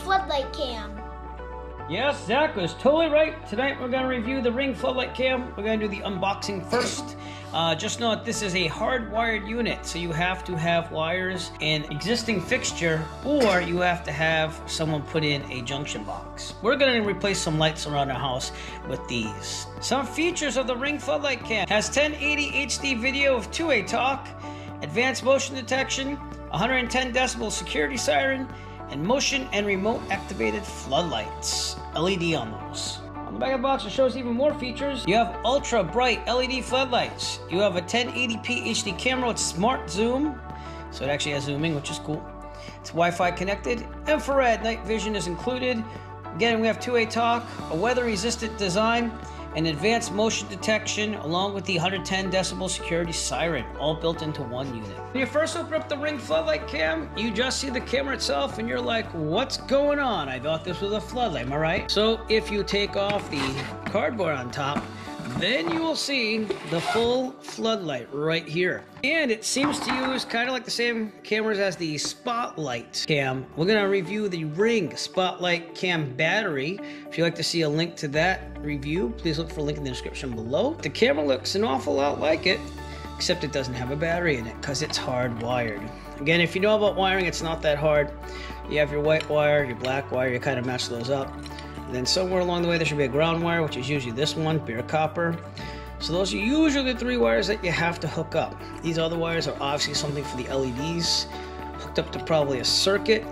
Floodlight Cam. Yes, Zach was totally right. Tonight we're going to review the Ring Floodlight Cam. We're going to do the unboxing first. Just know that this is a hardwired unit, so you have to have wires and existing fixture, or you have to have someone put in a junction box. We're going to replace some lights around our house with these. Some features of the Ring Floodlight Cam: has 1080 HD video with two-way talk, advanced motion detection, 110 decibel security siren, and motion and remote activated floodlights. LED on those. On the back of the box, it shows even more features. You have ultra bright LED floodlights. You have a 1080p HD camera with smart zoom, so it actually has zooming, which is cool. It's Wi-Fi connected. Infrared night vision is included. Again, we have two-way talk, a weather-resistant design, and advanced motion detection, along with the 110 decibel security siren, all built into one unit. When you first open up the Ring Floodlight Cam, you just see the camera itself and you're like, what's going on? I thought this was a floodlight, am I right? So if you take off the cardboard on top, then you will see the full floodlight right here. And it seems to use kind of like the same cameras as the Spotlight Cam. We're going to review the Ring Spotlight Cam battery. If you'd like to see a link to that review, please look for a link in the description below. The camera looks an awful lot like it, except it doesn't have a battery in it because it's hardwired. Again, if you know about wiring, it's not that hard. You have your white wire, your black wire, you kind of match those up. And then somewhere along the way there should be a ground wire, which is usually this one, bare copper. So those are usually the three wires that you have to hook up. These other wires are obviously something for the LEDs, hooked up to probably a circuit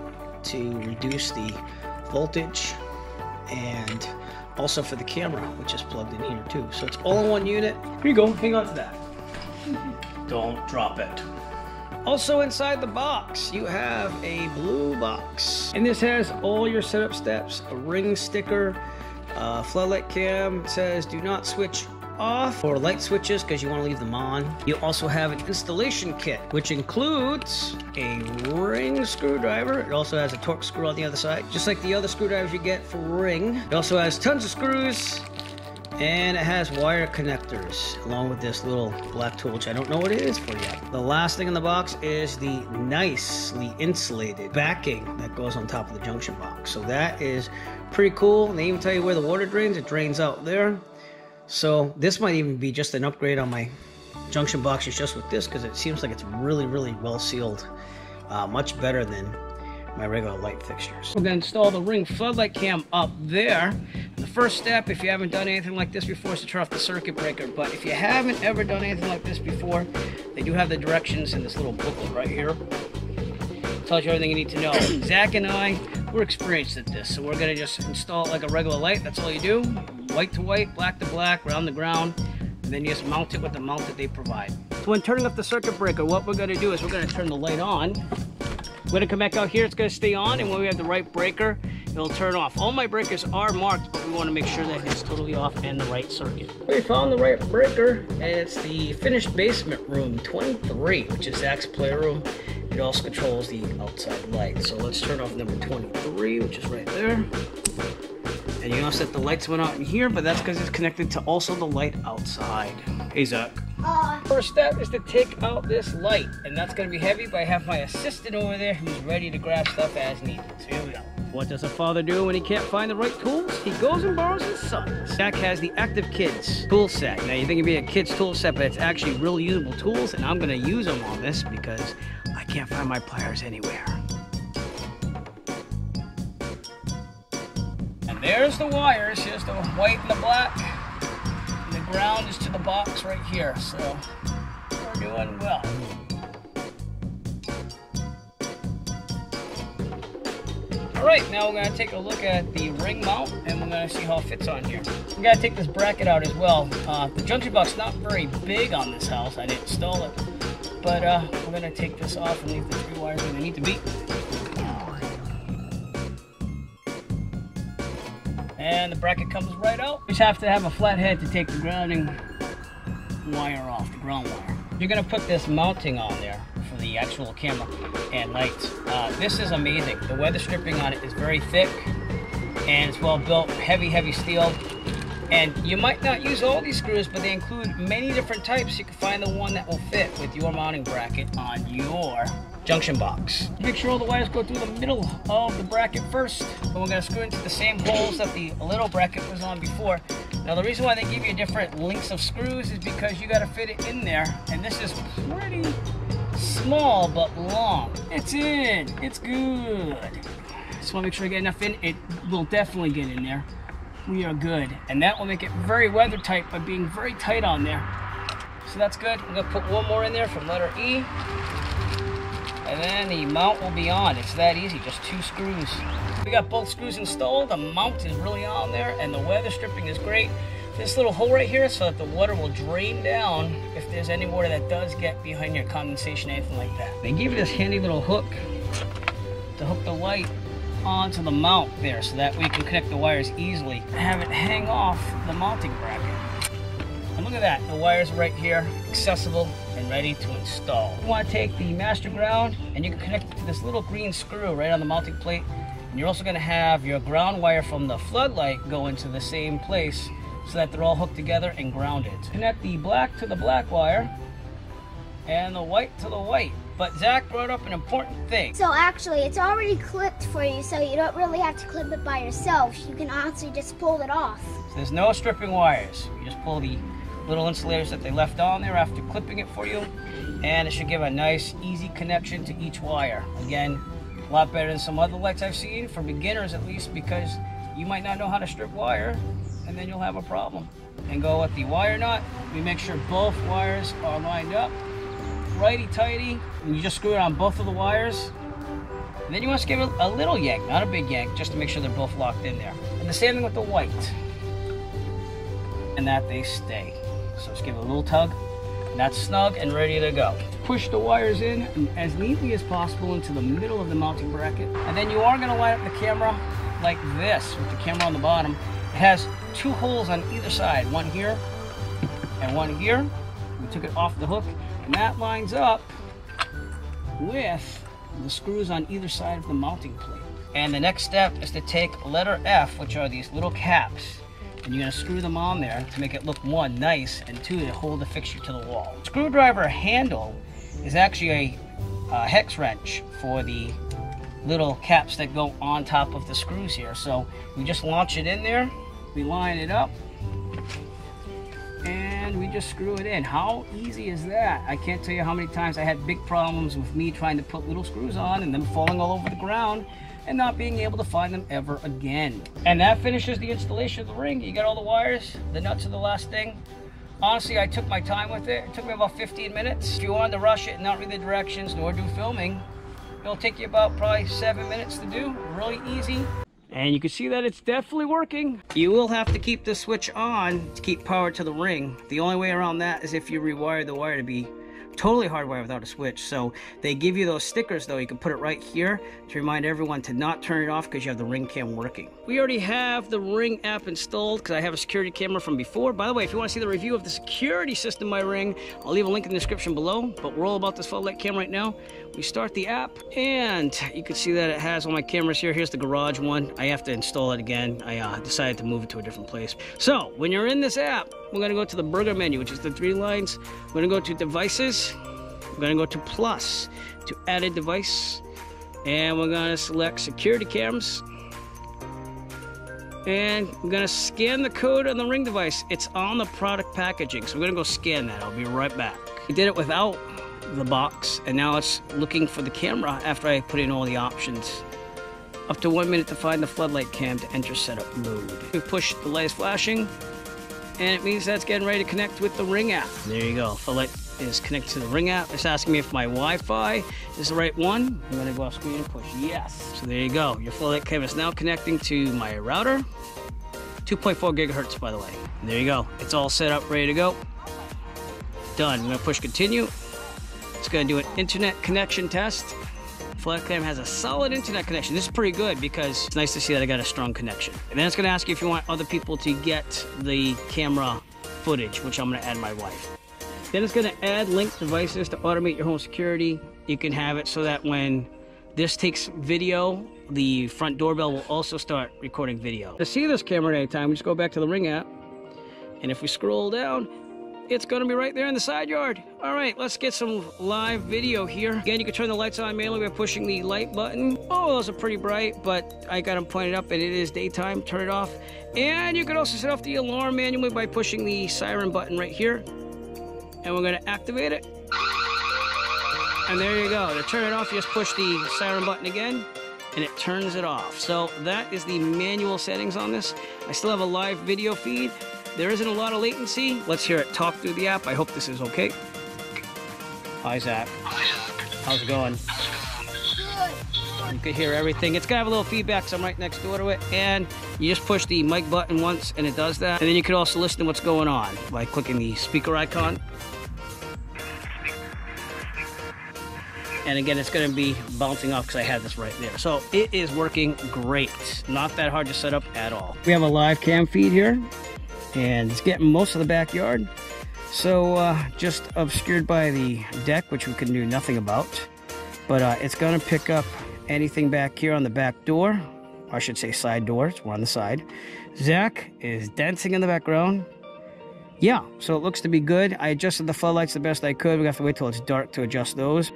to reduce the voltage, and also for the camera, which is plugged in here too. So it's all in one unit. Here you go, hang on to that. Don't drop it. Also inside the box, you have a blue box. And this has all your setup steps, a ring sticker, floodlight cam. It says do not switch off, or light switches because you want to leave them on. You also have an installation kit, which includes a ring screwdriver. It also has a torque screw on the other side, just like the other screwdrivers you get for Ring. It also has tons of screws, and it has wire connectors along with this little black tool, which I don't know what it is for yet. The last thing in the box is the nicely insulated backing that goes on top of the junction box. So that is pretty cool. They even tell you where the water drains. It drains out there. So this might even be just an upgrade on my junction boxes just with this, because it seems like it's really, really well sealed. Much better than my regular light fixtures. We're going to install the Ring Floodlight Cam up there. The first step, if you haven't done anything like this before, is to turn off the circuit breaker. But if you haven't ever done anything like this before, they do have the directions in this little booklet right here. It tells you everything you need to know. Zach and I, we're experienced at this, so we're going to just install it like a regular light. That's all you do. White to white, black to black, round to ground. And then you just mount it with the mount that they provide. So when turning off the circuit breaker, what we're going to do is we're going to turn the light on. We're going to come back out here, it's going to stay on, and when we have the right breaker, it'll turn off. All my breakers are marked, but we want to make sure that it's totally off and the right circuit. We found the right breaker, and it's the finished basement room 23, which is Zach's playroom. It also controls the outside light. So let's turn off number 23, which is right there. And you notice that the lights went out in here, but that's because it's connected to also the light outside. Hey, Zach. First step is to take out this light, and that's going to be heavy, but I have my assistant over there who's ready to grab stuff as needed. So here we go. What does a father do when he can't find the right tools? He goes and borrows his son. Zach has the Active Kids tool set. Now you think it'd be a kid's tool set, but it's actually real usable tools, and I'm going to use them on this because I can't find my pliers anywhere. And there's the wires. Here's the white and the black. The ground is to the box right here, so we're doing well. Alright, now we're going to take a look at the ring mount, and we're going to see how it fits on here. We got to take this bracket out as well. The junction box is not very big on this house. I didn't install it, but we're going to take this off and leave the three wires where they need to be. And the bracket comes right out. You just have to have a flat head to take the grounding wire off, the ground wire. You're going to put this mounting on there for the actual camera and lights. This is amazing. The weather stripping on it is very thick and it's well built, heavy steel. And you might not use all these screws, but they include many different types. You can find the one that will fit with your mounting bracket on your junction box. Make sure all the wires go through the middle of the bracket first. And we're gonna screw into the same holes that the little bracket was on before. Now the reason why they give you different lengths of screws is because you gotta fit it in there. And this is pretty small but long. It's in, it's good. Just wanna make sure I get enough in. It will definitely get in there. We are good. And that will make it very weather tight by being very tight on there. So that's good. I'm gonna put one more in there from letter E. And then the mount will be on. It's that easy, just 2 screws. We got both screws installed. The mount is really on there and the weather stripping is great. This little hole right here so that the water will drain down if there's any water that does get behind your condensation, anything like that. They give you this handy little hook to hook the light onto the mount there so that way you can connect the wires easily and have it hang off the mounting bracket. And look at that, the wires right here, accessible and ready to install. You want to take the master ground and you can connect it to this little green screw right on the mounting plate. And you're also going to have your ground wire from the floodlight go into the same place so that they're all hooked together and grounded. Connect the black to the black wire and the white to the white. But Zach brought up an important thing. So actually, it's already clipped for you, so you don't really have to clip it by yourself. You can honestly just pull it off. So there's no stripping wires. You just pull the little insulators that they left on there after clipping it for you, and it should give a nice, easy connection to each wire. Again, a lot better than some other lights I've seen, for beginners at least, because you might not know how to strip wire, and then you'll have a problem. And go with the wire nut. We make sure both wires are lined up, righty-tighty, and you just screw it on both of the wires. And then you want to give it a little yank, not a big yank, just to make sure they're both locked in there. And the same thing with the white. And that they stay. So just give it a little tug, and that's snug and ready to go. Push the wires in as neatly as possible into the middle of the mounting bracket. And then you are going to line up the camera like this, with the camera on the bottom. It has 2 holes on either side, one here and one here. We took it off the hook, and that lines up with the screws on either side of the mounting plate. And the next step is to take letter F, which are these little caps, and you're going to screw them on there to make it look, 1, nice, and 2, to hold the fixture to the wall. Screwdriver handle is actually a hex wrench for the little caps that go on top of the screws here. So we just launch it in there, we line it up, and we just screw it in. How easy is that? I can't tell you how many times I had big problems with me trying to put little screws on and them falling all over the ground and not being able to find them ever again. And that finishes the installation of the ring. You got all the wires, the nuts are the last thing. Honestly, I took my time with it. It took me about 15 minutes. If you wanted to rush it and not read the directions nor do filming, it'll take you about probably 7 minutes to do. Really easy. And you can see that it's definitely working. You will have to keep the switch on to keep power to the ring. The only way around that is if you rewire the wire to be totally hardwired without a switch. So they give you those stickers though. You can put it right here to remind everyone to not turn it off because you have the Ring Cam working. We already have the Ring app installed because I have a security camera from before. By the way, if you want to see the review of the security system by Ring, I'll leave a link in the description below. But we're all about this floodlight cam right now. We start the app and you can see that it has all my cameras here. Here's the garage one. I have to install it again. I decided to move it to a different place. So when you're in this app, we're going to go to the burger menu, which is the 3 lines. We're going to go to devices. We're going to go to plus, to added device. And we're going to select security cams. And we're going to scan the code on the Ring device. It's on the product packaging. So we're going to go scan that. I'll be right back. We did it without the box, and now it's looking for the camera after I put in all the options. Up to 1 minute to find the floodlight cam to enter setup mode. We push the light is flashing, and it means that's getting ready to connect with the Ring app. There you go. Floodlight is connected to the Ring app. It's asking me if my Wi-Fi is the right one. I'm going to go off screen and push yes. So there you go. Your floodlight cam is now connecting to my router. 2.4 gigahertz, by the way. And there you go. It's all set up, ready to go. Done. I'm going to push continue. It's going to do an internet connection test. Floodlight cam has a solid internet connection. This is pretty good because it's nice to see that I got a strong connection. And then it's going to ask you if you want other people to get the camera footage, which I'm going to add my wife. Then it's going to add linked devices to automate your home security. You can have it so that when this takes video, the front doorbell will also start recording video. To see this camera at any time, we just go back to the Ring app. And if we scroll down, it's going to be right there in the side yard. All right, let's get some live video here. Again, you can turn the lights on manually by pushing the light button. Oh, those are pretty bright, but I got them pointed up and it is daytime. Turn it off. And you can also set off the alarm manually by pushing the siren button right here. And we're going to activate it. And there you go. To turn it off, you just push the siren button again, and it turns it off. So that is the manual settings on this. I still have a live video feed. There isn't a lot of latency. Let's hear it talk through the app. I hope this is okay. Hi, Zach. How's it going? Good. You can hear everything. It's gonna have a little feedback because I'm right next door to it. And you just push the mic button once and it does that. And then you can also listen to what's going on by clicking the speaker icon. And again, it's going to be bouncing off because I had this right there. So it is working great. Not that hard to set up at all. We have a live cam feed here, and it's getting most of the backyard. So just obscured by the deck, which we can do nothing about. But it's going to pick up anything back here on the back door. I should say side doors. We're on the side. Zach is dancing in the background. Yeah, so it looks to be good. I adjusted the floodlights the best I could. We have to wait till it's dark to adjust those.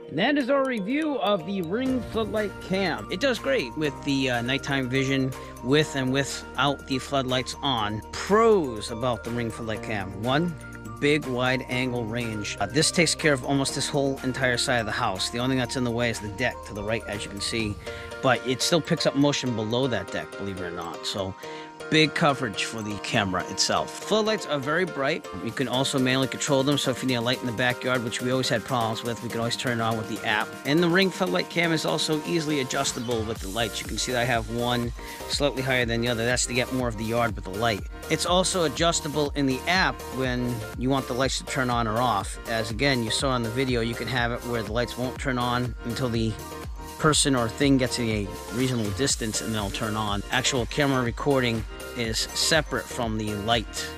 And that is our review of the Ring Floodlight Cam. It does great with the nighttime vision, with and without the floodlights on. Pros about the Ring Floodlight Cam. One, big wide angle range. This takes care of almost this whole entire side of the house. The only thing that's in the way is the deck to the right, as you can see. But it still picks up motion below that deck, believe it or not. So big coverage for the camera itself. Floodlights are very bright. You can also manually control them, so if you need a light in the backyard, which we always had problems with, we can always turn it on with the app. And the Ring Floodlight Cam is also easily adjustable with the lights. You can see that I have one slightly higher than the other. That's to get more of the yard with the light. It's also adjustable in the app when you want the lights to turn on or off. As again, you saw in the video, you can have it where the lights won't turn on until the person or thing gets in a reasonable distance and they'll turn on. Actual camera recording is separate from the light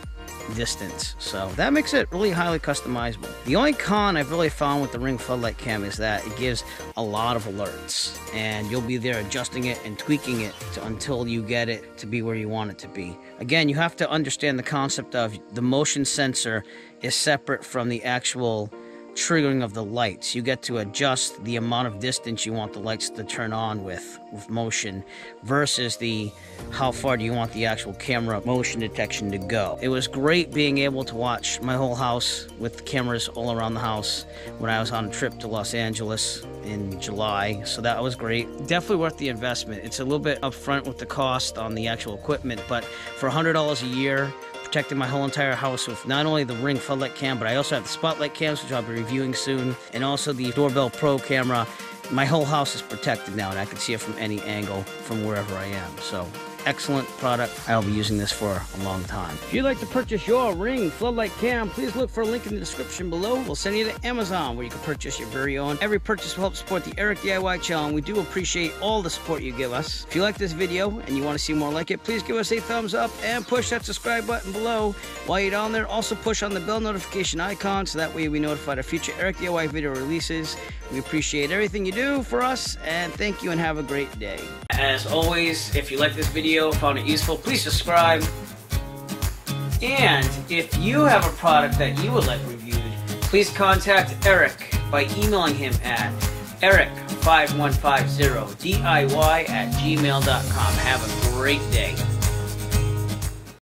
distance, so that makes it really highly customizable. The only con I've really found with the Ring Floodlight Cam is that it gives a lot of alerts, and you'll be there adjusting it and tweaking it until you get it to be where you want it to be. Again, you have to understand the concept of the motion sensor is separate from the actual triggering of the lights. You get to adjust the amount of distance you want the lights to turn on with motion versus the how far do you want the actual camera motion detection to go. It was great being able to watch my whole house with cameras all around the house when I was on a trip to Los Angeles in July, so that was great. Definitely worth the investment. It's a little bit upfront with the cost on the actual equipment, but for $100 a year, protecting my whole entire house with not only the Ring Floodlight Cam, but I also have the Spotlight Cams, which I'll be reviewing soon, and also the Doorbell Pro camera. My whole house is protected now, and I can see it from any angle from wherever I am. So excellent product. I'll be using this for a long time. If you'd like to purchase your Ring Floodlight Cam, please look for a link in the description below. We'll send you to Amazon, where you can purchase your very own. Every purchase will help support the Eric DIY channel, and we do appreciate all the support you give us. If you like this video and you want to see more like it, please give us a thumbs up and push that subscribe button below. While you're down there, also push on the bell notification icon, so that way you'll be notified of future Eric DIY video releases. We appreciate everything you do for us, and thank you and have a great day. As always, if you like this video, found it useful, please subscribe. And if you have a product that you would like reviewed, please contact Eric by emailing him at eric5150diy@gmail.com. Have a great day.